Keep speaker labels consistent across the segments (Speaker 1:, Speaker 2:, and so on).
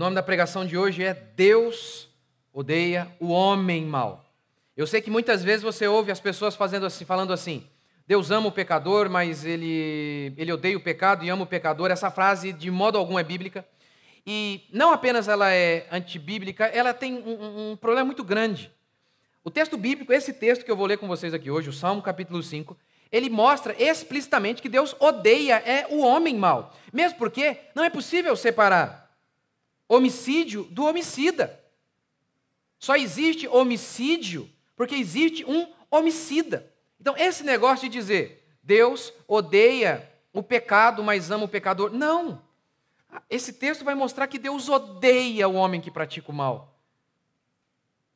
Speaker 1: O nome da pregação de hoje é Deus odeia o homem mau. Eu sei que muitas vezes você ouve as pessoas falando assim, Deus ama o pecador, mas ele odeia o pecado e ama o pecador. Essa frase de modo algum é bíblica. E não apenas ela é antibíblica, ela tem um problema muito grande. O texto bíblico, esse texto que eu vou ler com vocês aqui hoje, o Salmo capítulo 5, ele mostra explicitamente que Deus odeia o homem mau. Mesmo porque não é possível separar homicídio do homicida. Só existe homicídio porque existe um homicida. Então, esse negócio de dizer, Deus odeia o pecado, mas ama o pecador, não. Esse texto vai mostrar que Deus odeia o homem que pratica o mal.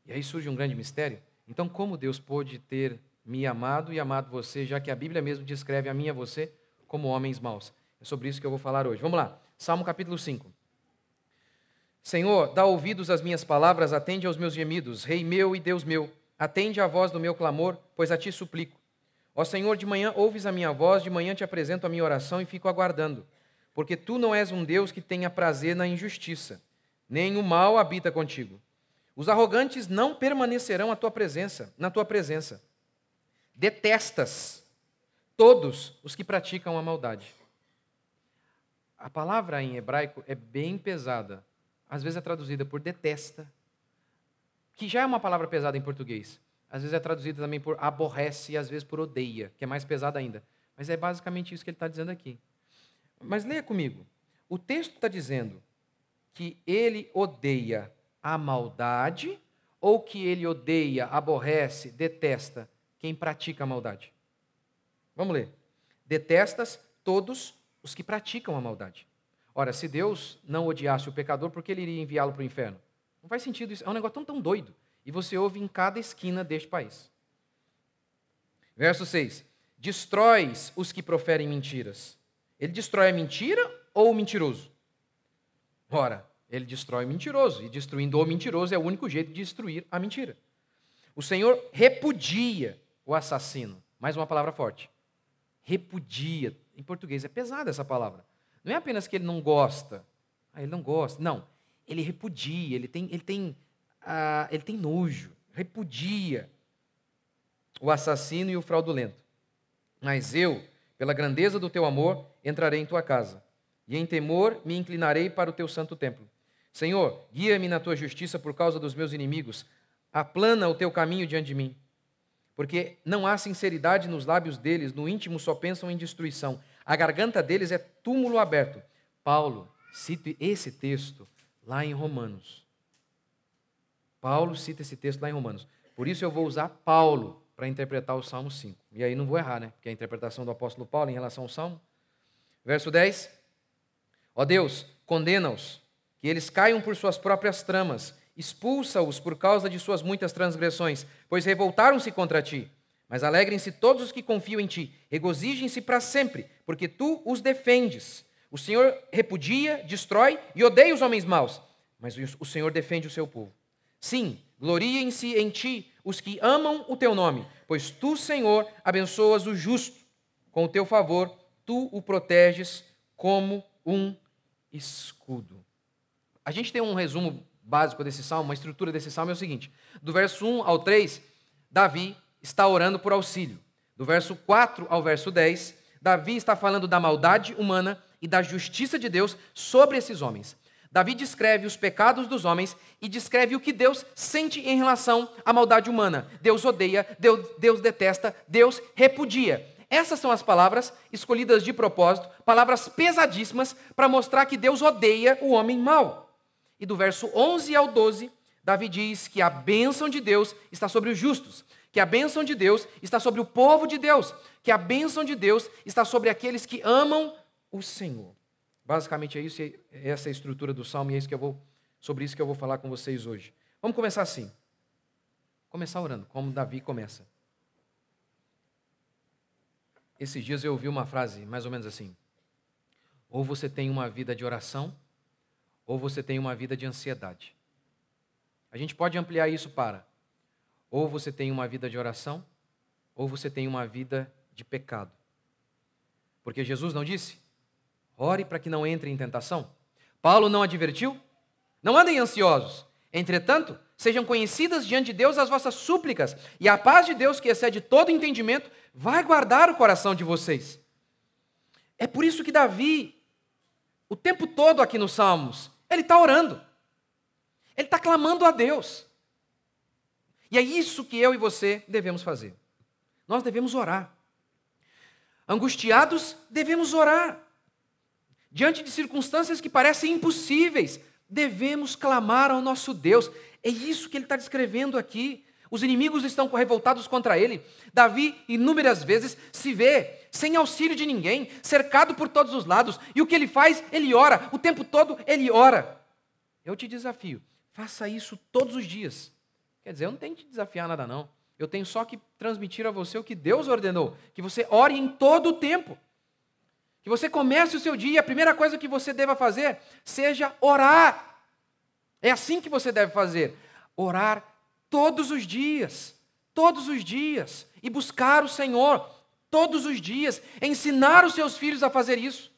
Speaker 1: E aí surge um grande mistério. Então, como Deus pôde ter me amado e amado você, já que a Bíblia mesmo descreve a mim e a você como homens maus? É sobre isso que eu vou falar hoje. Vamos lá, Salmo capítulo 5. Senhor, dá ouvidos às minhas palavras, atende aos meus gemidos, Rei meu e Deus meu, atende à voz do meu clamor, pois a ti suplico. Ó Senhor, de manhã ouves a minha voz, de manhã te apresento a minha oração e fico aguardando, porque tu não és um Deus que tenha prazer na injustiça, nem o mal habita contigo. Os arrogantes não permanecerão na tua presença. Detestas todos os que praticam a maldade. A palavra em hebraico é bem pesada. Às vezes é traduzida por detesta, que já é uma palavra pesada em português. Às vezes é traduzida também por aborrece e às vezes por odeia, que é mais pesada ainda. Mas é basicamente isso que ele está dizendo aqui. Mas leia comigo. O texto está dizendo que ele odeia a maldade ou que ele odeia, aborrece, detesta quem pratica a maldade? Vamos ler. Detestas todos os que praticam a maldade. Ora, se Deus não odiasse o pecador, por que ele iria enviá-lo para o inferno? Não faz sentido isso. É um negócio tão doido. E você ouve em cada esquina deste país. Verso 6. Destróis os que proferem mentiras. Ele destrói a mentira ou o mentiroso? Ora, ele destrói o mentiroso. E destruindo o mentiroso é o único jeito de destruir a mentira. O Senhor repudia o assassino. Mais uma palavra forte. Repudia. Em português é pesada essa palavra. Não é apenas que ele não gosta. Ele não gosta. Não. Ele repudia. Ele tem nojo. Repudia o assassino e o fraudulento. Mas eu, pela grandeza do teu amor, entrarei em tua casa. E em temor me inclinarei para o teu santo templo. Senhor, guia-me na tua justiça por causa dos meus inimigos. Aplana o teu caminho diante de mim. Porque não há sinceridade nos lábios deles, no íntimo só pensam em destruição. A garganta deles é túmulo aberto. Paulo cita esse texto lá em Romanos. Paulo cita esse texto lá em Romanos. Por isso eu vou usar Paulo para interpretar o Salmo 5. E aí não vou errar, né? Porque é a interpretação do apóstolo Paulo em relação ao Salmo. Verso 10. Ó Deus, condena-os, que eles caiam por suas próprias tramas. Expulsa-os por causa de suas muitas transgressões, pois revoltaram-se contra ti. Mas alegrem-se todos os que confiam em ti. Regozijem-se para sempre, porque tu os defendes. O Senhor repudia, destrói e odeia os homens maus, mas o Senhor defende o seu povo. Sim, gloriem-se em ti os que amam o teu nome, pois tu, Senhor, abençoas o justo. Com o teu favor, tu o proteges como um escudo. A gente tem um resumo básico desse salmo, uma estrutura desse salmo é o seguinte. Do verso 1 ao 3, Davi está orando por auxílio. Do verso 4 ao verso 10, Davi está falando da maldade humana e da justiça de Deus sobre esses homens. Davi descreve os pecados dos homens e descreve o que Deus sente em relação à maldade humana. Deus odeia, Deus detesta, Deus repudia. Essas são as palavras escolhidas de propósito, palavras pesadíssimas para mostrar que Deus odeia o homem mau. E do verso 11 ao 12, Davi diz que a bênção de Deus está sobre os justos, que a bênção de Deus está sobre o povo de Deus, que a bênção de Deus está sobre aqueles que amam o Senhor. Basicamente é isso, essa é a estrutura do Salmo e é sobre isso que eu vou falar com vocês hoje. Vamos começar assim. Começar orando, como Davi começa. Esses dias eu ouvi uma frase mais ou menos assim. Ou você tem uma vida de oração, ou você tem uma vida de ansiedade. A gente pode ampliar isso para ou você tem uma vida de oração, ou você tem uma vida de pecado. Porque Jesus não disse? Ore para que não entre em tentação. Paulo não advertiu? Não andem ansiosos. Entretanto, sejam conhecidas diante de Deus as vossas súplicas, e a paz de Deus, que excede todo entendimento, vai guardar o coração de vocês. É por isso que Davi, o tempo todo aqui nos Salmos, ele está orando. Ele está clamando a Deus. E é isso que eu e você devemos fazer. Nós devemos orar. Angustiados, devemos orar. Diante de circunstâncias que parecem impossíveis, devemos clamar ao nosso Deus. É isso que ele está descrevendo aqui. Os inimigos estão revoltados contra ele. Davi, inúmeras vezes, se vê sem auxílio de ninguém, cercado por todos os lados. E o que ele faz? Ele ora. O tempo todo ele ora. Eu te desafio, faça isso todos os dias. Quer dizer, eu não tenho que te desafiar nada não. Eu tenho só que transmitir a você o que Deus ordenou. Que você ore em todo o tempo. Que você comece o seu dia e a primeira coisa que você deva fazer seja orar. É assim que você deve fazer. Orar todos os dias. Todos os dias. E buscar o Senhor todos os dias. Ensinar os seus filhos a fazer isso.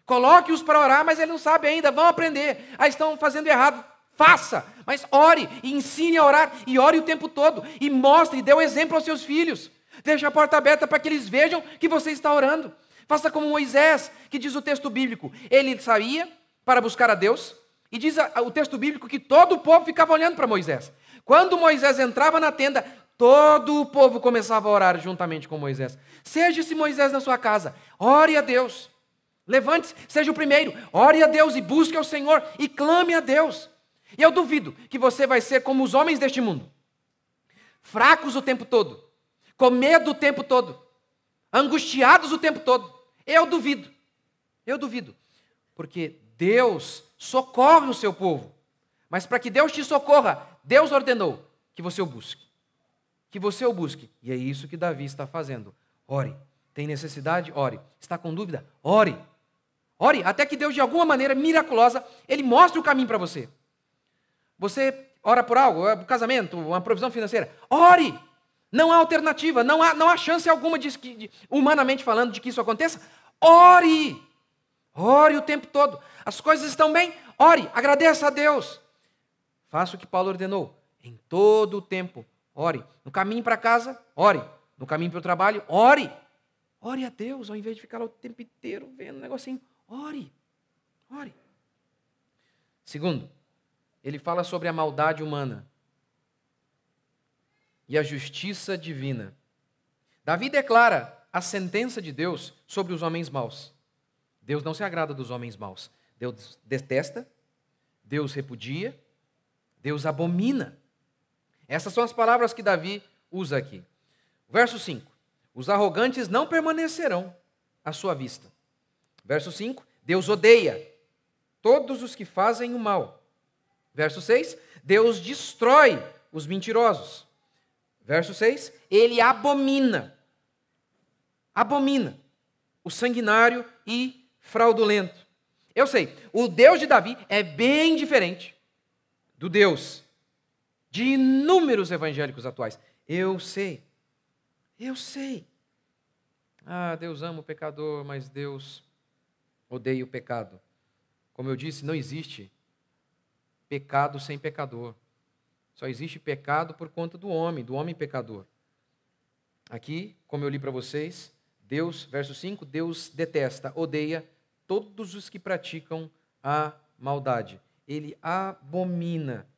Speaker 1: Coloque-os para orar, mas eles não sabem ainda, vão aprender. Aí estão fazendo errado. Faça, mas ore e ensine a orar. E ore o tempo todo. E mostre e dê o exemplo aos seus filhos. Deixe a porta aberta para que eles vejam que você está orando. Faça como Moisés, que diz o texto bíblico. Ele saía para buscar a Deus. E diz o texto bíblico que todo o povo ficava olhando para Moisés. Quando Moisés entrava na tenda, todo o povo começava a orar juntamente com Moisés. Seja esse Moisés na sua casa. Ore a Deus. Levante-se, seja o primeiro. Ore a Deus e busque ao Senhor. E clame a Deus. E eu duvido que você vai ser como os homens deste mundo. Fracos o tempo todo. Com medo o tempo todo. Angustiados o tempo todo. Eu duvido. Eu duvido. Porque Deus socorre o seu povo. Mas para que Deus te socorra, Deus ordenou que você o busque. Que você o busque. E é isso que Davi está fazendo. Ore. Tem necessidade? Ore. Está com dúvida? Ore. Ore até que Deus, de alguma maneira miraculosa, Ele mostre o caminho para você. Você ora por algo, um casamento, uma provisão financeira. Ore! Não há alternativa, não há chance alguma, humanamente falando, de que isso aconteça. Ore! Ore o tempo todo. As coisas estão bem? Ore, agradeça a Deus. Faça o que Paulo ordenou. Em todo o tempo, ore. No caminho para casa, ore. No caminho para o trabalho, ore. Ore a Deus, ao invés de ficar lá o tempo inteiro vendo um negocinho. Ore. Ore. Segundo, ele fala sobre a maldade humana e a justiça divina. Davi declara a sentença de Deus sobre os homens maus. Deus não se agrada dos homens maus. Deus detesta, Deus repudia, Deus abomina. Essas são as palavras que Davi usa aqui. Verso 5. Os arrogantes não permanecerão à sua vista. Verso 5. Deus odeia todos os que fazem o mal. Verso 6. Deus destrói os mentirosos. Verso 6. Ele abomina o sanguinário e fraudulento. Eu sei, o Deus de Davi é bem diferente do Deus de inúmeros evangélicos atuais. Eu sei. Ah, Deus ama o pecador, mas Deus odeia o pecado. Como eu disse, não existe pecado sem pecador. Só existe pecado por conta do homem pecador. Aqui, como eu li para vocês, Deus, verso 5, Deus detesta, odeia todos os que praticam a maldade. Ele abomina.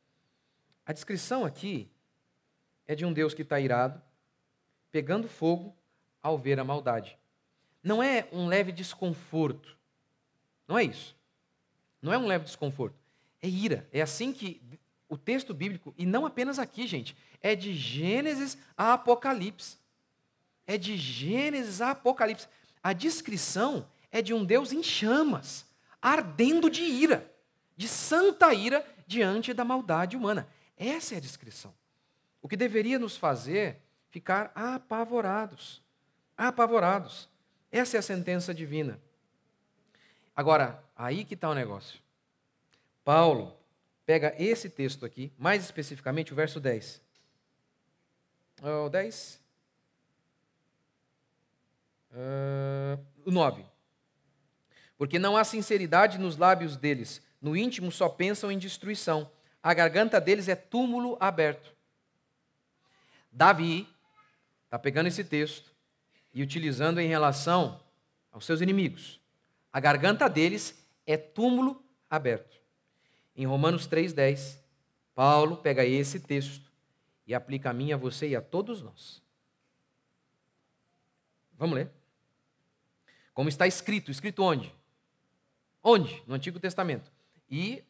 Speaker 1: A descrição aqui é de um Deus que está irado, pegando fogo ao ver a maldade. Não é um leve desconforto. Não é isso. Não é um leve desconforto. É ira. É assim que o texto bíblico, e não apenas aqui, gente, é de Gênesis a Apocalipse. É de Gênesis a Apocalipse. A descrição é de um Deus em chamas, ardendo de ira, de santa ira diante da maldade humana. Essa é a descrição. O que deveria nos fazer ficar apavorados. Apavorados. Essa é a sentença divina. Agora, aí que está o negócio. Paulo pega esse texto aqui, mais especificamente o verso 10. O 10? O 9. Porque não há sinceridade nos lábios deles. No íntimo só pensam em destruição. A garganta deles é túmulo aberto. Davi está pegando esse texto e utilizando em relação aos seus inimigos. A garganta deles é túmulo aberto. Em Romanos 3,10, Paulo pega esse texto e aplica a mim, a você e a todos nós. Vamos ler. Como está escrito. Escrito onde? Onde? No Antigo Testamento. E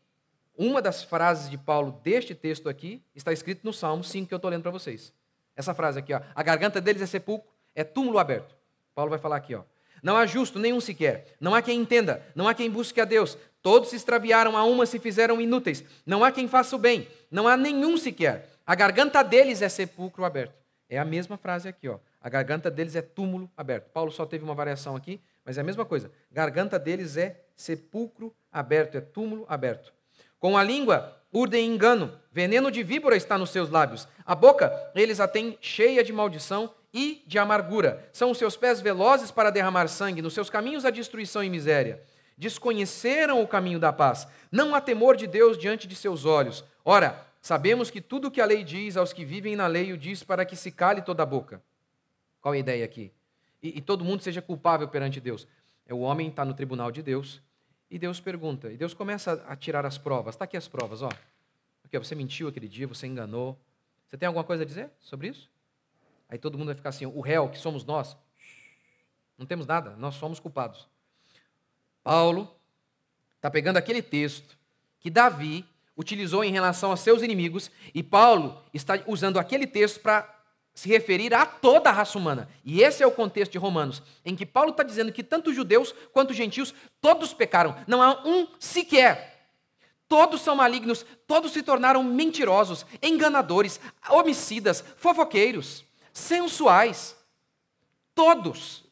Speaker 1: uma das frases de Paulo deste texto aqui está escrito no Salmo 5 que eu estou lendo para vocês. Essa frase aqui, ó. A garganta deles é sepulcro, é túmulo aberto. Paulo vai falar aqui, ó. Não há justo nenhum sequer. Não há quem entenda. Não há quem busque a Deus. Todos se extraviaram, a uma se fizeram inúteis. Não há quem faça o bem. Não há nenhum sequer. A garganta deles é sepulcro aberto. É a mesma frase aqui, ó. A garganta deles é túmulo aberto. Paulo só teve uma variação aqui, mas é a mesma coisa. Garganta deles é sepulcro aberto, é túmulo aberto. Com a língua urdem engano, veneno de víbora está nos seus lábios. A boca eles a têm cheia de maldição e de amargura. São os seus pés velozes para derramar sangue, nos seus caminhos a destruição e miséria. Desconheceram o caminho da paz. Não há temor de Deus diante de seus olhos. Ora, sabemos que tudo o que a lei diz aos que vivem na lei o diz para que se cale toda a boca. Qual é a ideia aqui? E todo mundo seja culpável perante Deus. O homem está no tribunal de Deus e Deus pergunta. E Deus começa a tirar as provas. Está aqui as provas, ó. Aqui, ó, você mentiu aquele dia, você enganou. Você tem alguma coisa a dizer sobre isso? Aí todo mundo vai ficar assim, o réu que somos nós. Não temos nada, nós somos culpados. Paulo está pegando aquele texto que Davi utilizou em relação aos seus inimigos e Paulo está usando aquele texto para se referir a toda a raça humana. E esse é o contexto de Romanos, em que Paulo está dizendo que tanto judeus quanto gentios, todos pecaram. Não há um sequer. Todos são malignos, todos se tornaram mentirosos, enganadores, homicidas, fofoqueiros, sensuais. Todos.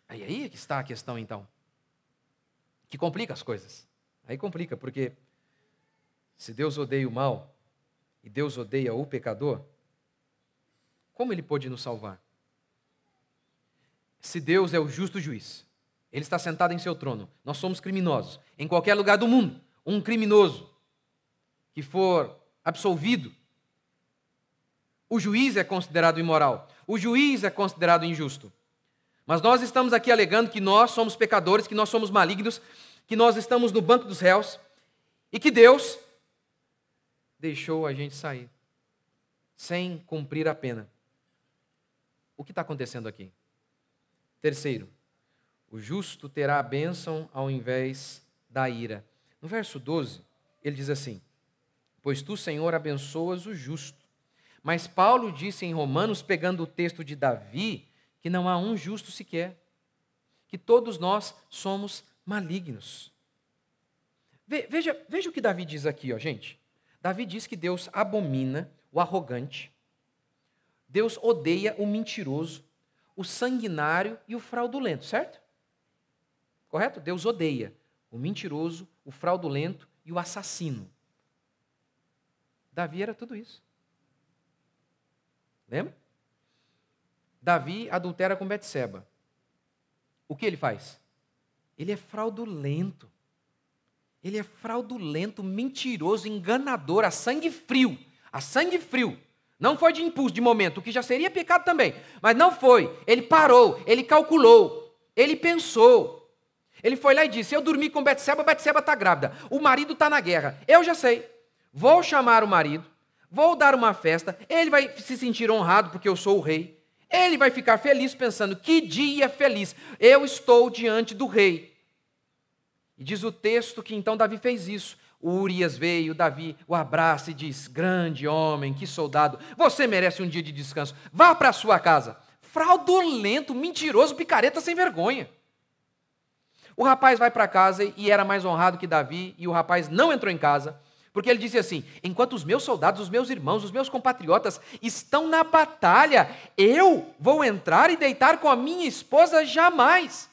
Speaker 1: Aí que está a questão, então. Que complica as coisas. Aí complica, porque se Deus odeia o mal e Deus odeia o pecador, como ele pôde nos salvar? Se Deus é o justo juiz, ele está sentado em seu trono, nós somos criminosos. Em qualquer lugar do mundo, um criminoso que for absolvido, o juiz é considerado imoral, o juiz é considerado injusto. Mas nós estamos aqui alegando que nós somos pecadores, que nós somos malignos, que nós estamos no banco dos réus e que Deus deixou a gente sair sem cumprir a pena. O que está acontecendo aqui? Terceiro, o justo terá a bênção ao invés da ira. No verso 12, ele diz assim, pois tu, Senhor, abençoas o justo. Mas Paulo disse em Romanos, pegando o texto de Davi, que não há um justo sequer, que todos nós somos malignos. Veja o que Davi diz aqui, ó, gente. Davi diz que Deus abomina o arrogante, Deus odeia o mentiroso, o sanguinário e o fraudulento, certo? Correto? Deus odeia o mentiroso, o fraudulento e o assassino. Davi era tudo isso. Lembra? Davi adultera com Betseba. O que ele faz? Ele é fraudulento. Ele é fraudulento, mentiroso, enganador, a sangue frio. A sangue frio. Não foi de impulso, de momento, o que já seria pecado também. Mas não foi. Ele parou, ele calculou, ele pensou. Ele foi lá e disse, eu dormi com Betseba está grávida. O marido está na guerra. Eu já sei. Vou chamar o marido, vou dar uma festa, ele vai se sentir honrado porque eu sou o rei. Ele vai ficar feliz pensando, que dia feliz, eu estou diante do rei. E diz o texto que então Davi fez isso. O Urias veio, Davi o abraça e diz, grande homem, que soldado, você merece um dia de descanso, vá para a sua casa. Fraudulento, mentiroso, picareta sem vergonha. O rapaz vai para casa e era mais honrado que Davi, e o rapaz não entrou em casa, porque ele disse assim, enquanto os meus soldados, os meus irmãos, os meus compatriotas estão na batalha, eu vou entrar e deitar com a minha esposa jamais.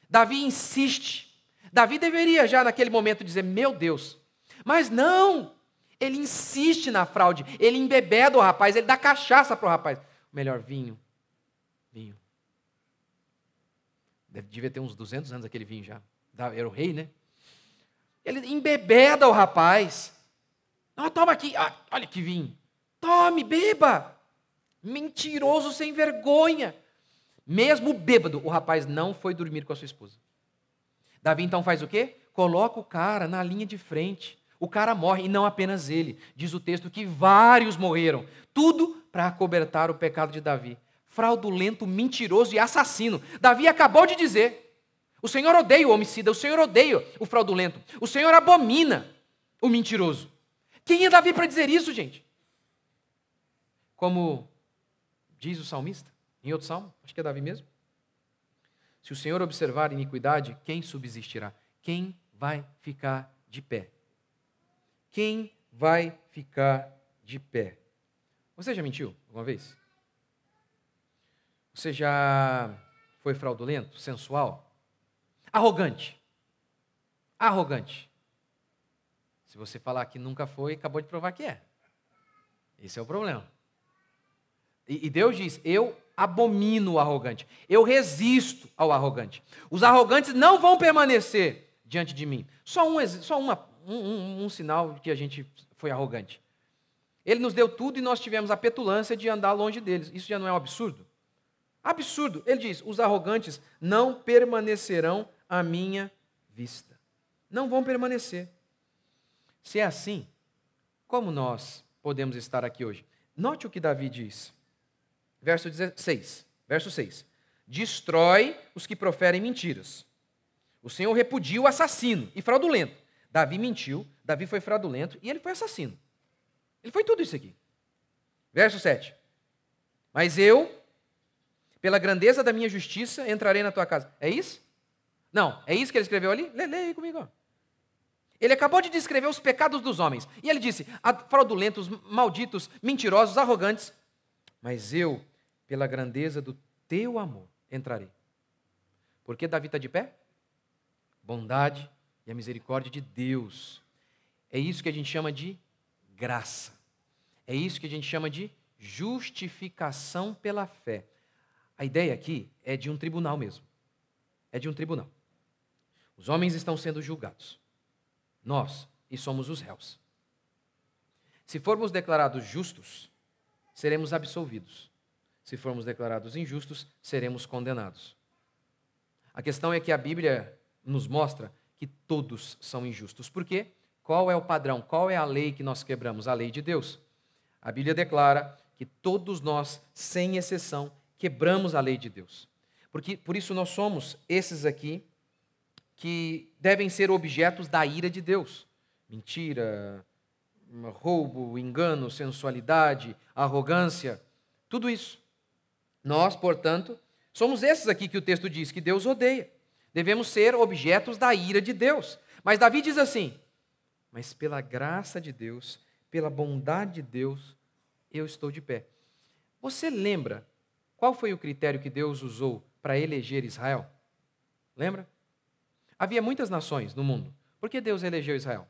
Speaker 1: Davi insiste. Davi deveria já naquele momento dizer, meu Deus, mas não, ele insiste na fraude, ele embebeda o rapaz, ele dá cachaça para o rapaz. Melhor vinho. devia ter uns 200 anos aquele vinho já. Era o rei, né? Ele embebeda o rapaz. Não, toma aqui, olha que vinho. Tome, beba. Mentiroso sem vergonha. Mesmo bêbado, o rapaz não foi dormir com a sua esposa. Davi então faz o quê? Coloca o cara na linha de frente. O cara morre, e não apenas ele. Diz o texto que vários morreram. Tudo para acobertar o pecado de Davi. Fraudulento, mentiroso e assassino. Davi acabou de dizer: o Senhor odeia o homicida, o Senhor odeia o fraudulento, o Senhor abomina o mentiroso. Quem é Davi para dizer isso, gente? Como diz o salmista, em outro salmo, acho que é Davi mesmo. Se o Senhor observar iniquidade, quem subsistirá? Quem vai ficar de pé? Quem vai ficar de pé? Você já mentiu alguma vez? Você já foi fraudulento, sensual? Arrogante? Arrogante. Se você falar que nunca foi, acabou de provar que é. Esse é o problema. E Deus diz: eu abomino o arrogante. Eu resisto ao arrogante. Os arrogantes não vão permanecer diante de mim. Só um sinal de que a gente foi arrogante. Ele nos deu tudo e nós tivemos a petulância de andar longe deles. Isso já não é um absurdo? Absurdo. Ele diz: os arrogantes não permanecerão à minha vista. Não vão permanecer. Se é assim, como nós podemos estar aqui hoje? Note o que Davi diz. Verso 6. Destrói os que proferem mentiras. O Senhor repudia o assassino e fraudulento. Davi mentiu, Davi foi fraudulento e ele foi assassino. Ele foi tudo isso aqui. Verso 7. Mas eu, pela grandeza da minha justiça, entrarei na tua casa. É isso? Não, é isso que ele escreveu ali? Lê aí comigo. Ó. Ele acabou de descrever os pecados dos homens. E ele disse: fraudulentos, malditos, mentirosos, arrogantes. Mas eu, pela grandeza do teu amor, entrarei. Por que Davi está de pé? Bondade e a misericórdia de Deus. É isso que a gente chama de graça. É isso que a gente chama de justificação pela fé. A ideia aqui é de um tribunal mesmo. É de um tribunal. Os homens estão sendo julgados. Nós, e somos os réus. Se formos declarados justos, seremos absolvidos. Se formos declarados injustos, seremos condenados. A questão é que a Bíblia nos mostra que todos são injustos. Por quê? Qual é o padrão? Qual é a lei que nós quebramos? A lei de Deus. A Bíblia declara que todos nós, sem exceção, quebramos a lei de Deus. Por isso nós somos esses aqui que devem ser objetos da ira de Deus. Mentira, roubo, engano, sensualidade, arrogância, tudo isso. Nós, portanto, somos esses aqui que o texto diz que Deus odeia. Devemos ser objetos da ira de Deus. Mas Davi diz assim: mas pela graça de Deus, pela bondade de Deus, eu estou de pé. Você lembra qual foi o critério que Deus usou para eleger Israel? Lembra? Havia muitas nações no mundo. Por que Deus elegeu Israel?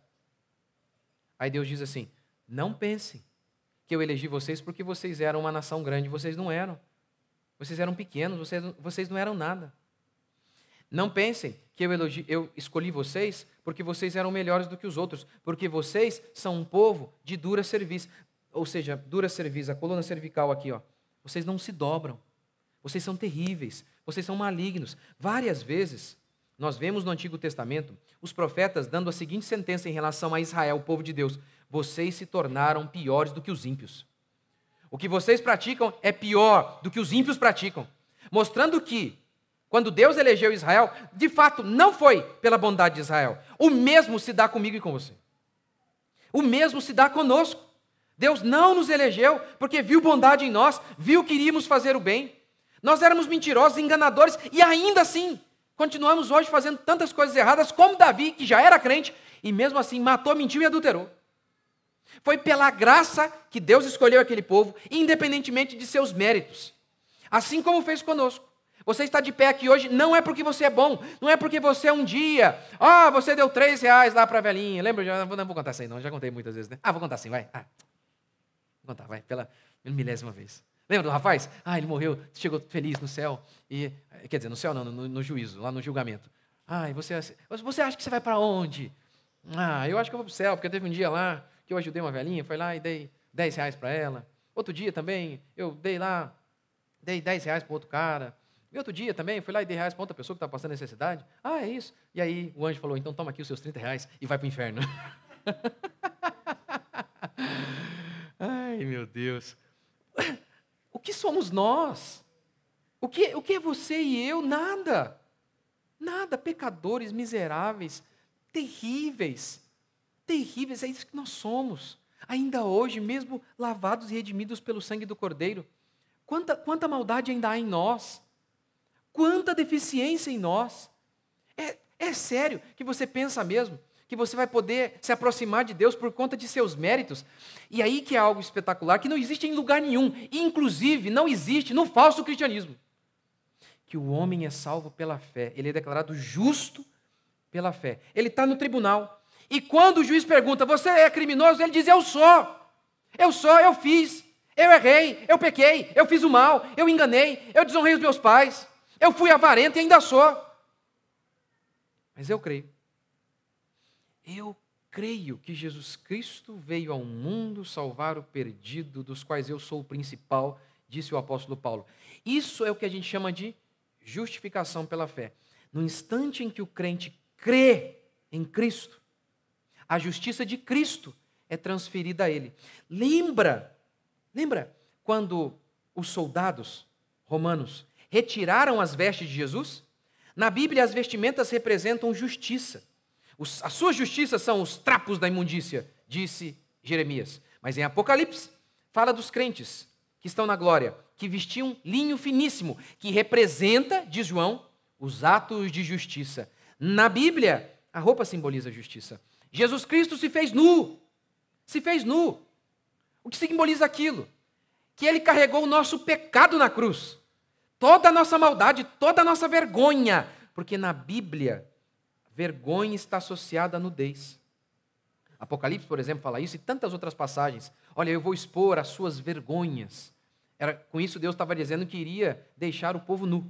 Speaker 1: Aí Deus diz assim: não pensem que eu elegi vocês porque vocês eram uma nação grande. Vocês não eram. Vocês eram pequenos, vocês não eram nada. Não pensem que eu escolhi vocês porque vocês eram melhores do que os outros, porque vocês são um povo de dura cerviz. Ou seja, dura cerviz, a coluna cervical aqui, ó. Vocês não se dobram. Vocês são terríveis. Vocês são malignos. Várias vezes nós vemos no Antigo Testamento os profetas dando a seguinte sentença em relação a Israel, o povo de Deus: vocês se tornaram piores do que os ímpios. O que vocês praticam é pior do que os ímpios praticam. Mostrando que, quando Deus elegeu Israel, de fato não foi pela bondade de Israel. O mesmo se dá comigo e com você. O mesmo se dá conosco. Deus não nos elegeu porque viu bondade em nós, viu que iríamos fazer o bem. Nós éramos mentirosos, enganadores e ainda assim continuamos hoje fazendo tantas coisas erradas como Davi, que já era crente, e mesmo assim matou, mentiu e adulterou. Foi pela graça que Deus escolheu aquele povo, independentemente de seus méritos. Assim como fez conosco. Você está de pé aqui hoje, não é porque você é bom, não é porque você um dia, você deu R$3 lá para a velhinha. Lembra? Não vou contar isso aí não, já contei muitas vezes, né? Vou contar assim, vai. Vou contar, vai, pela milésima vez. Lembra do rapaz? Ah, ele morreu, chegou feliz no céu. Quer dizer, no céu não, no juízo, lá no julgamento. Ah, e você acha que você vai para onde? Ah, eu acho que eu vou para o céu, porque teve um dia lá que eu ajudei uma velhinha, foi lá e dei R$10 para ela. Outro dia também, eu dei R$10 para outro cara. E outro dia também, fui lá e dei R$10 para outra pessoa que estava passando necessidade. Ah, é isso. E aí o anjo falou, então toma aqui os seus R$30 e vai para o inferno. Ai, meu Deus. O que somos nós? O que é você e eu? Nada. Nada. Pecadores, miseráveis, terríveis. Terríveis, é isso que nós somos. Ainda hoje, mesmo lavados e redimidos pelo sangue do Cordeiro, quanta maldade ainda há em nós. Quanta deficiência em nós. É sério que você pensa mesmo que você vai poder se aproximar de Deus por conta de seus méritos? E aí que é algo espetacular, que não existe em lugar nenhum, e inclusive não existe no falso cristianismo. Que o homem é salvo pela fé, ele é declarado justo pela fé. Ele está no tribunal, e quando o juiz pergunta, você é criminoso? Ele diz, eu fiz, eu errei, eu pequei, eu fiz o mal, eu enganei, eu desonrei os meus pais, eu fui avarento e ainda sou. Mas eu creio que Jesus Cristo veio ao mundo salvar o perdido, dos quais eu sou o principal, disse o apóstolo Paulo. Isso é o que a gente chama de justificação pela fé. No instante em que o crente crê em Cristo, a justiça de Cristo é transferida a ele. Lembra quando os soldados romanos retiraram as vestes de Jesus? Na Bíblia, as vestimentas representam justiça. As suas justiças são os trapos da imundícia, disse Jeremias. Mas em Apocalipse, fala dos crentes que estão na glória, que vestiam linho finíssimo, que representa, diz João, os atos de justiça. Na Bíblia, a roupa simboliza a justiça. Jesus Cristo se fez nu. Se fez nu. O que simboliza aquilo? Que ele carregou o nosso pecado na cruz. Toda a nossa maldade, toda a nossa vergonha. Porque na Bíblia, vergonha está associada à nudez. Apocalipse, por exemplo, fala isso e tantas outras passagens. Olha, eu vou expor as suas vergonhas. Com isso, Deus estava dizendo que iria deixar o povo nu.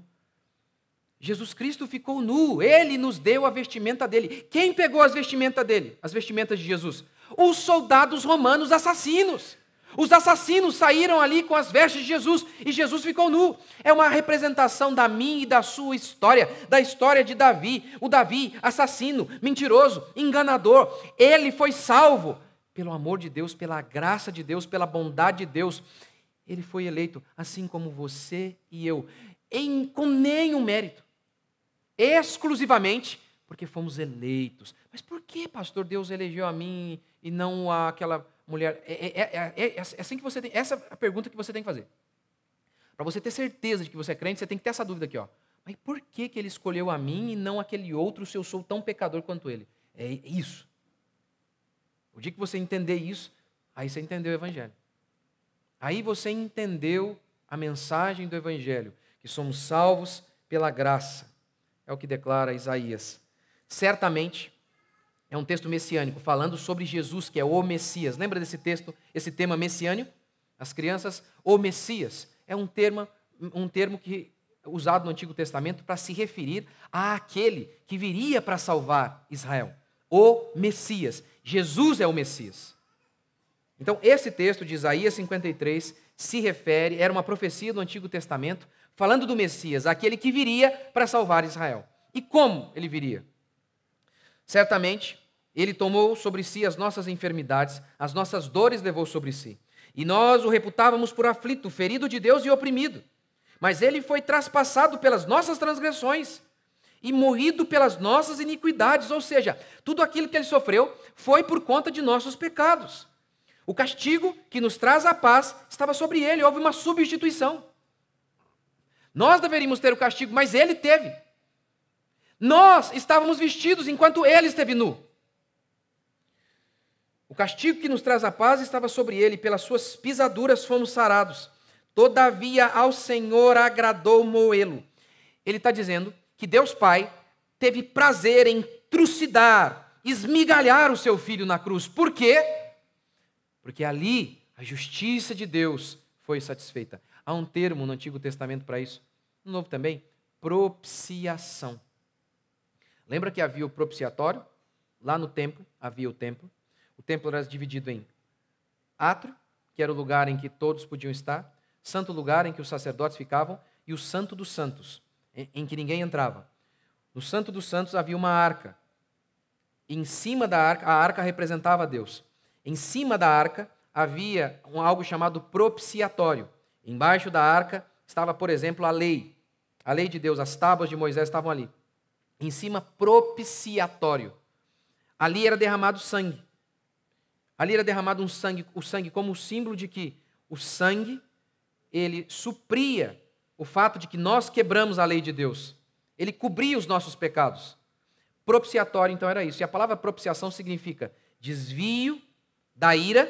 Speaker 1: Jesus Cristo ficou nu, ele nos deu a vestimenta dele. Quem pegou as vestimentas dele? As vestimentas de Jesus? Os soldados romanos assassinos. Os assassinos saíram ali com as vestes de Jesus e Jesus ficou nu. É uma representação da minha e da sua história, da história de Davi. O Davi, assassino, mentiroso, enganador, ele foi salvo pelo amor de Deus, pela graça de Deus, pela bondade de Deus. Ele foi eleito, assim como você e eu, com nenhum mérito, exclusivamente porque fomos eleitos. Mas por que, pastor, Deus elegeu a mim e não aquela mulher? Assim que você tem, essa é a pergunta que você tem que fazer. Para você ter certeza de que você é crente, você tem que ter essa dúvida aqui, ó. Mas por que ele escolheu a mim e não aquele outro, se eu sou tão pecador quanto ele? É isso. O dia que você entender isso, aí você entendeu o Evangelho. Aí você entendeu a mensagem do Evangelho, que somos salvos pela graça. É o que declara Isaías. Certamente, é um texto messiânico, falando sobre Jesus, que é o Messias. Lembra desse texto, esse tema messiânico? As crianças, o Messias. É um termo que é usado no Antigo Testamento para se referir àquele que viria para salvar Israel. O Messias. Jesus é o Messias. Então, esse texto de Isaías 53 se refere, era uma profecia do Antigo Testamento, falando do Messias, aquele que viria para salvar Israel. E como ele viria? Certamente, ele tomou sobre si as nossas enfermidades, as nossas dores levou sobre si. E nós o reputávamos por aflito, ferido de Deus e oprimido. Mas ele foi traspassado pelas nossas transgressões e moído pelas nossas iniquidades. Ou seja, tudo aquilo que ele sofreu foi por conta de nossos pecados. O castigo que nos traz a paz estava sobre ele, houve uma substituição. Nós deveríamos ter o castigo, mas ele teve. Nós estávamos vestidos enquanto ele esteve nu. O castigo que nos traz a paz estava sobre ele, pelas suas pisaduras fomos sarados. Todavia ao Senhor agradou moê-lo. Ele está dizendo que Deus Pai teve prazer em trucidar, esmigalhar o seu filho na cruz. Por quê? Porque ali a justiça de Deus foi satisfeita. Há um termo no Antigo Testamento para isso, no Novo também, propiciação. Lembra que havia o propiciatório? Lá no templo, havia o templo. O templo era dividido em átrio, que era o lugar em que todos podiam estar, santo lugar em que os sacerdotes ficavam, e o santo dos santos, em que ninguém entrava. No santo dos santos havia uma arca. Em cima da arca, a arca representava Deus. Em cima da arca havia algo chamado propiciatório. Embaixo da arca estava, por exemplo, a lei de Deus, as tábuas de Moisés estavam ali. Em cima, propiciatório. Ali era derramado sangue. Ali era derramado o sangue como símbolo de que o sangue, ele supria o fato de que nós quebramos a lei de Deus. Ele cobria os nossos pecados. Propiciatório, então, era isso. E a palavra propiciação significa desvio da ira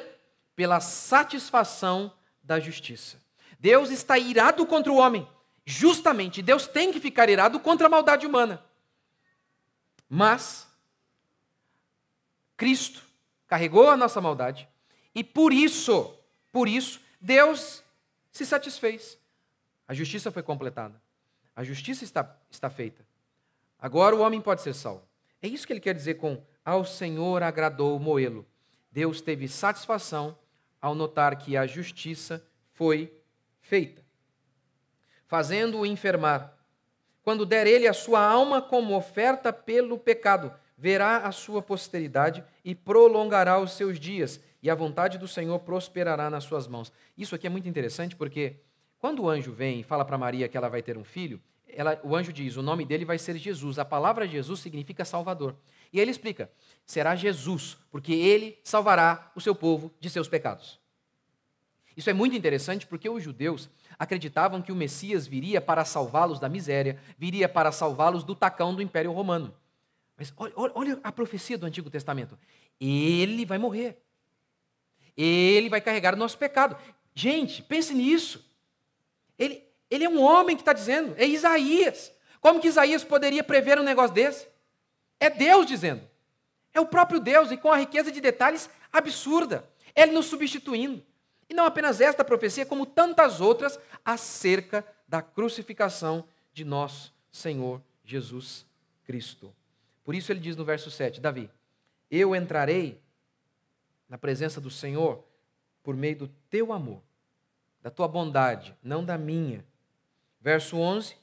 Speaker 1: pela satisfação da justiça. Deus está irado contra o homem. Justamente, Deus tem que ficar irado contra a maldade humana. Mas Cristo carregou a nossa maldade e por isso, Deus se satisfez. A justiça foi completada. A justiça está feita. Agora o homem pode ser salvo. É isso que ele quer dizer com ao Senhor agradou moê-lo. Deus teve satisfação ao notar que a justiça foi feita, fazendo-o enfermar. Quando der ele a sua alma como oferta pelo pecado, verá a sua posteridade e prolongará os seus dias, e a vontade do Senhor prosperará nas suas mãos. Isso aqui é muito interessante porque quando o anjo vem e fala para Maria que ela vai ter um filho, o anjo diz, o nome dele vai ser Jesus. A palavra Jesus significa Salvador. E ele explica, será Jesus, porque ele salvará o seu povo de seus pecados. Isso é muito interessante porque os judeus acreditavam que o Messias viria para salvá-los da miséria, viria para salvá-los do tacão do Império Romano. Mas olha a profecia do Antigo Testamento. Ele vai morrer. Ele vai carregar o nosso pecado. Gente, pense nisso. Ele é um homem que está dizendo, é Isaías. Como que Isaías poderia prever um negócio desse? É Deus dizendo. É o próprio Deus e com a riqueza de detalhes absurda. Ele nos substituindo. E não apenas esta profecia, como tantas outras acerca da crucificação de nosso Senhor Jesus Cristo. Por isso ele diz no verso 7, Davi, eu entrarei na presença do Senhor por meio do teu amor, da tua bondade, não da minha. Verso 11,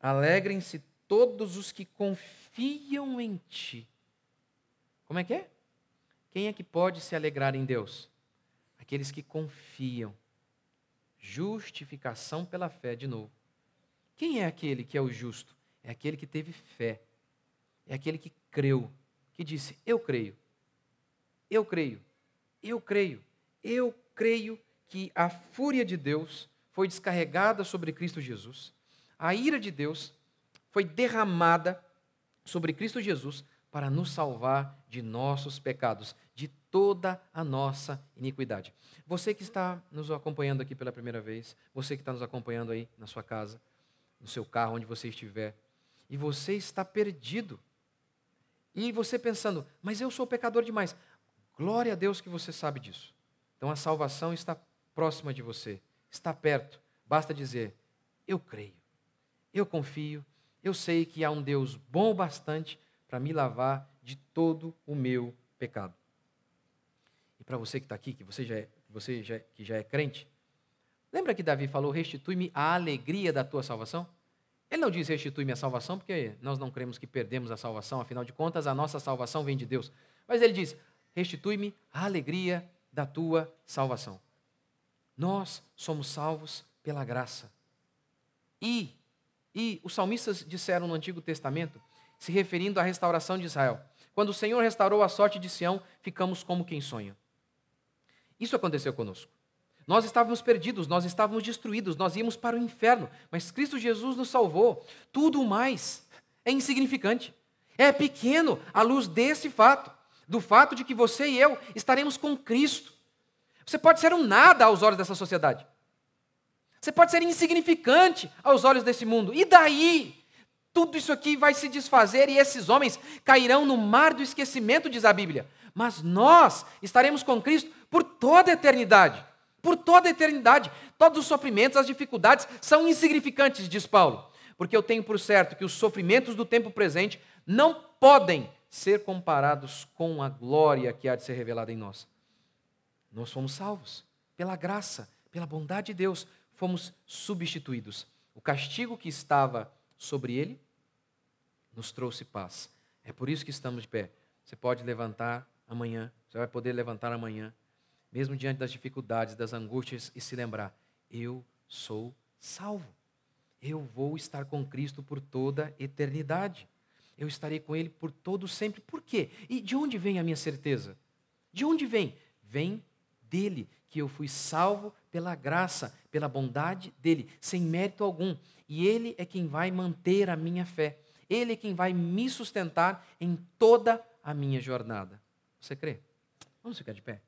Speaker 1: alegrem-se todos os que confiam em ti. Como é que é? Quem é que pode se alegrar em Deus? Aqueles que confiam. Justificação pela fé, de novo. Quem é aquele que é o justo? É aquele que teve fé. É aquele que creu, que disse, eu creio, eu creio, eu creio, eu creio que a fúria de Deus foi descarregada sobre Cristo Jesus, a ira de Deus foi derramada sobre Cristo Jesus para nos salvar de nossos pecados, de toda a nossa iniquidade. Você que está nos acompanhando aqui pela primeira vez, você que está nos acompanhando aí na sua casa, no seu carro, onde você estiver, e você está perdido, e você pensando, mas eu sou pecador demais. Glória a Deus que você sabe disso. Então a salvação está próxima de você, está perto. Basta dizer, eu creio, eu confio, eu sei que há um Deus bom o bastante para me lavar de todo o meu pecado. E para você que está aqui, que já é crente, lembra que Davi falou, restitui-me a alegria da tua salvação? Ele não diz restitui-me a salvação, porque nós não cremos que perdemos a salvação, afinal de contas, a nossa salvação vem de Deus. Mas ele diz, restitui-me a alegria da tua salvação. Nós somos salvos pela graça. E os salmistas disseram no Antigo Testamento, se referindo à restauração de Israel, quando o Senhor restaurou a sorte de Sião, ficamos como quem sonha. Isso aconteceu conosco. Nós estávamos perdidos, nós estávamos destruídos, nós íamos para o inferno, mas Cristo Jesus nos salvou. Tudo mais é insignificante, é pequeno à luz desse fato, do fato de que você e eu estaremos com Cristo. Você pode ser um nada aos olhos dessa sociedade. Você pode ser insignificante aos olhos desse mundo. E daí? Tudo isso aqui vai se desfazer e esses homens cairão no mar do esquecimento, diz a Bíblia. Mas nós estaremos com Cristo por toda a eternidade. por toda a eternidade. Todos os sofrimentos, as dificuldades são insignificantes, diz Paulo, porque eu tenho por certo que os sofrimentos do tempo presente não podem ser comparados com a glória que há de ser revelada em nós. Nós fomos salvos pela graça, pela bondade de Deus, fomos substituídos. O castigo que estava sobre ele nos trouxe paz. É por isso que estamos de pé. Você pode levantar amanhã, você vai poder levantar amanhã, mesmo diante das dificuldades, das angústias, e se lembrar: eu sou salvo. Eu vou estar com Cristo por toda a eternidade. Eu estarei com Ele por todo sempre. Por quê? E de onde vem a minha certeza? De onde vem? Vem dele, que eu fui salvo pela graça, pela bondade dele, sem mérito algum. E ele é quem vai manter a minha fé. Ele é quem vai me sustentar em toda a minha jornada. Você crê? Vamos ficar de pé.